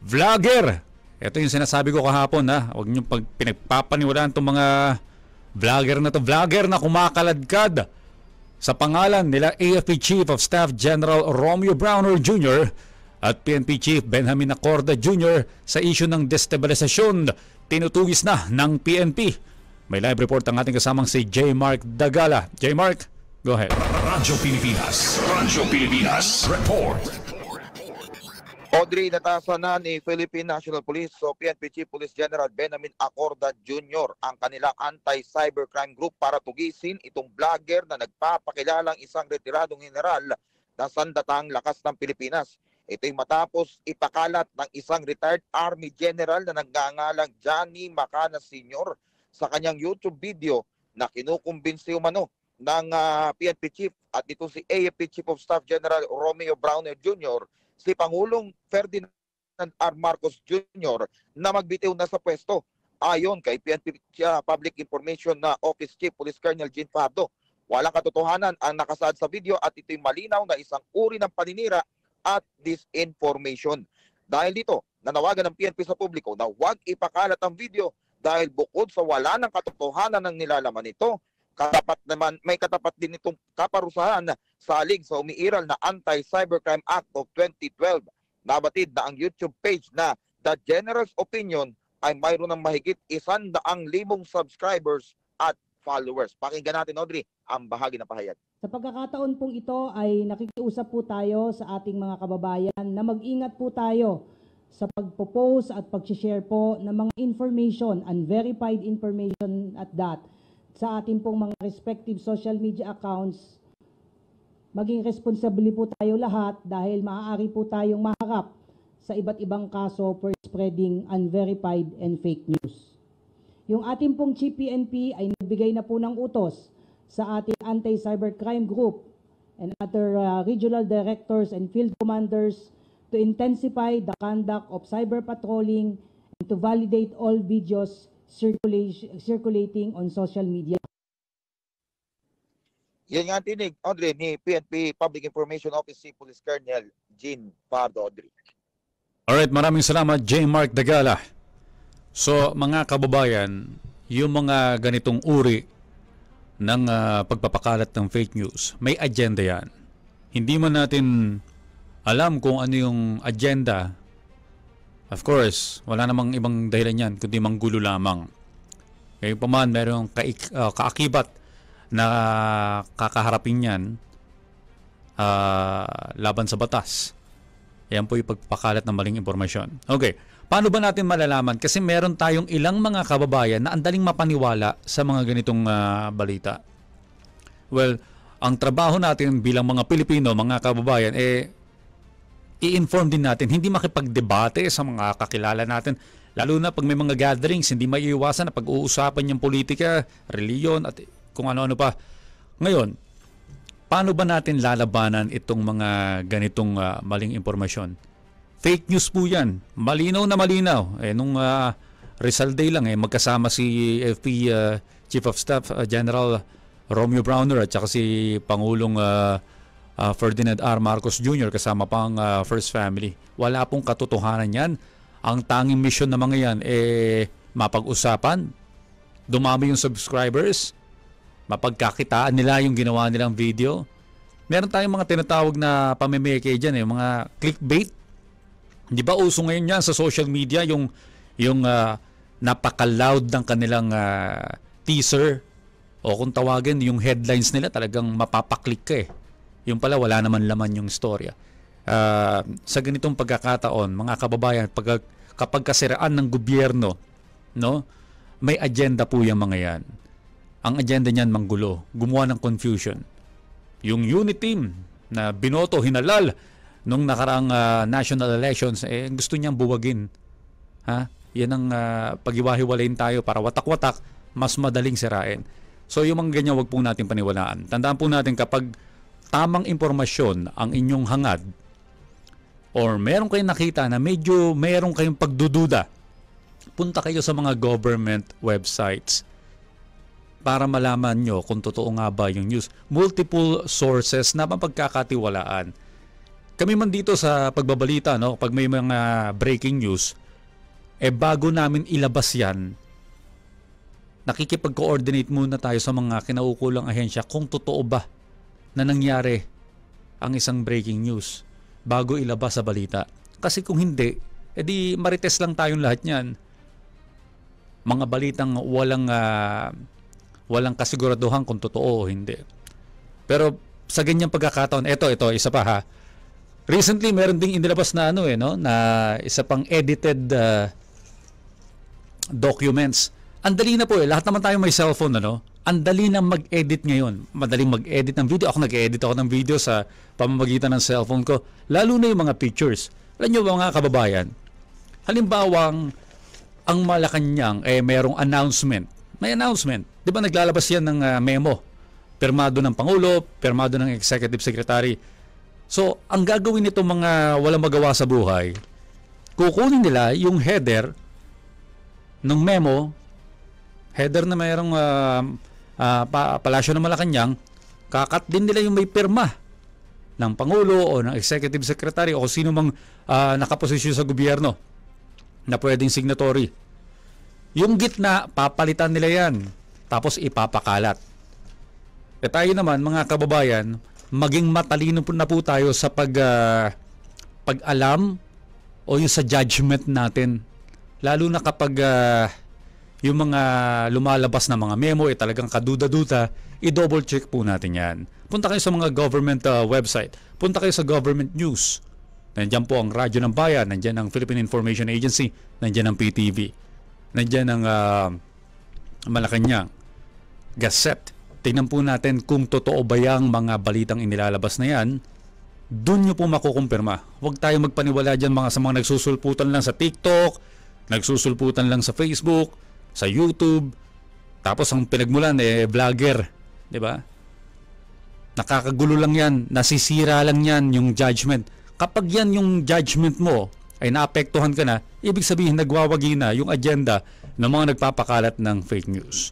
vlogger. Ito yung sinasabi ko kahapon, ha. Huwag nyo pinagpapaniwalaan itong mga vlogger na to. Vlogger na kumakaladkad sa pangalan nila AFP Chief of Staff General Romeo Browner Jr. at PNP Chief Benjamin Acorda Jr. sa isyu ng destabilisasyon tinutugis na ng PNP. May live report ang ating kasamang si J. Mark Dagala. J. Mark, go ahead. Radyo Pilipinas report. Audrey, natasan na ni Philippine National Police o PNP Chief Police General Benjamin Acorda Jr. ang kanilang anti-cybercrime group para tugisin itong vlogger na nagpapakilalang isang retiradong general na sandatang lakas ng Pilipinas. Ito'y matapos ipakalat ng isang retired Army General na nagngangalang Johnny Macana Sr. sa kanyang YouTube video na kinukumbinsi umano ng PNP Chief at ito si AFP Chief of Staff General Romeo Browner Jr. si Pangulong Ferdinand R. Marcos Jr. na magbitiw na sa pwesto. Ayon kay PNP Public Information na Office Chief Police Colonel Jean Pardo, walang katotohanan ang nakasaad sa video at ito'y malinaw na isang uri ng paninira at disinformation. Dahil dito, nanawagan ng PNP sa publiko na huwag ipakalat ang video dahil bukod sa wala ng katotohanan ng nilalaman nito, may katapat din itong kaparusahan salig sa umiiral na Anti-Cybercrime Act of 2012. Nabatid na ang YouTube page na The General's Opinion ay mayroon ng mahigit 100,000 subscribers at followers. Pakinggan natin, Audrey, ang bahagi na pahayag. Sa pagkakataon pong ito ay nakikiusap po tayo sa ating mga kababayan na mag-ingat po tayo sa pagpo-post at pag-share po ng mga information, unverified information at that, sa ating pong mga respective social media accounts. Maging responsable po tayo lahat dahil maaari po tayong maharap sa iba't ibang kaso for spreading unverified and fake news. Yung ating pong Chief PNP ay nagbigay na po ng utos sa ating anti-cybercrime group and other regional directors and field commanders to intensify the conduct of cyber patrolling and to validate all videos circulating on social media. Yan nga tinig, Audrey, ni PNP Public Information Office Chief Police Colonel Jean Pardo, Audrey. Alright, maraming salamat, J. Mark Dagala. So, mga kababayan, yung mga ganitong uri ng pagpapakalat ng fake news, may agenda yan. Hindi man natin alam kung ano yung agenda. Of course, wala namang ibang dahilan yan, kundi manggulo lamang. Ngayon pa man, mayroong kaakibat na kakaharapin yan laban sa batas. Yan po yung pagpakalat ng maling impormasyon. Okay, paano ba natin malalaman? Kasi meron tayong ilang mga kababayan na andaling mapaniwala sa mga ganitong balita. Well, ang trabaho natin bilang mga Pilipino, mga kababayan, i-inform din natin, hindi makipagdebate sa mga kakilala natin. Lalo na pag may mga gatherings, hindi maiiwasan na pag-uusapan yung politika, reliyon, at kung ano-ano pa. Ngayon, paano ba natin lalabanan itong mga ganitong maling impormasyon? Fake news po yan. Malinaw na malinaw. Nung Rizal Day lang, magkasama si FP Chief of Staff General Romeo Browner at saka si Pangulong Ferdinand R. Marcos Jr. kasama pang First Family. Wala pong katotohanan yan. Ang tanging mission na mga yan mapag-usapan, dumami yung subscribers, mapagkakitaan nila yung ginawa nilang video. Meron tayong mga tinatawag na pamimeke dyan, mga clickbait. Di ba uso ngayon yan sa social media yung napaka-loud ng kanilang teaser o kung tawagin yung headlines nila talagang mapapaklik ka Yung pala wala naman laman yung istorya. Sa ganitong pagkakataon, mga kababayan, kapag kasiraan ng gobyerno, no, may agenda po yung mga yan. Ang agenda niyan manggulo, gumawa ng confusion. Yung unit team na binoto, hinalal nung nakaraang national elections, gusto niyang buwagin. Yan ang pag-iwahiwalayin tayo para watak-watak, mas madaling sirain. So yung mga ganyan, wag po natin paniwalaan. Tandaan po natin kapag tamang impormasyon ang inyong hangad or meron kayong nakita na medyo meron kayong pagdududa, punta kayo sa mga government websites para malaman nyo kung totoo nga ba yung news. Multiple sources na mapagkakatiwalaan. kami man dito sa pagbabalita, no, pag may mga breaking news, bago namin ilabas yan, nakikipag-coordinate muna tayo sa mga kinaukulang ahensya kung totoo ba na nangyari ang isang breaking news bago ilabas sa balita. Kasi kung hindi, edi marites lang tayong lahat niyan. Mga balitang walang kasiguraduhan kung totoo o hindi. Pero sa ganyang pagkakataon, ito, isa pa ha. Recently, meron ding inilabas na na isa pang edited documents. Ang dali na po lahat naman tayo may cellphone, Ang dali na mag-edit ngayon. Madaling mag-edit ng video. Ako nag-edit ako ng video sa pamamagitan ng cellphone ko. Lalo na yung mga pictures. Alam nyo mga kababayan, halimbawang ang Malacanang merong announcement. May announcement. Di ba naglalabas yan ng memo? Pirmado ng Pangulo, pirmado ng Executive Secretary. So, ang gagawin nito mga walang magawa sa buhay, kukunin nila yung header ng memo, header na mayroong Palasyo ng Malacanang, kakat din nila yung may pirma ng Pangulo o ng Executive Secretary o sino mang nakaposisyon sa gobyerno na pwedeng signatory. Yung gitna, papalitan nila yan, tapos ipapakalat. Tayo naman, mga kababayan, maging matalino na po tayo sa pag-alam o yung sa judgment natin. Lalo na kapag yung mga lumalabas na mga memo talagang kaduda-duda, i-double check po natin yan. Punta kayo sa mga government website. Punta kayo sa government news. Nandiyan po ang Radyo ng Bayan, nandiyan ang Philippine Information Agency, nandiyan ang PTV, nandiyan ang Malacanang Gazette. Tingnan po natin kung totoo ba yung mga balitang inilalabas na yan. Doon nyo po makukumpirma. Huwag tayo magpaniwala dyan sa mga nagsusulputan lang sa TikTok, nagsusulputan lang sa Facebook, sa YouTube, tapos ang pinagmulan vlogger, di ba? Nakakagulo lang yan, nasisira lang yan yung judgment. Kapag yan yung judgment mo ay naapektuhan ka na, ibig sabihin nagwawagi na yung agenda ng mga nagpapakalat ng fake news.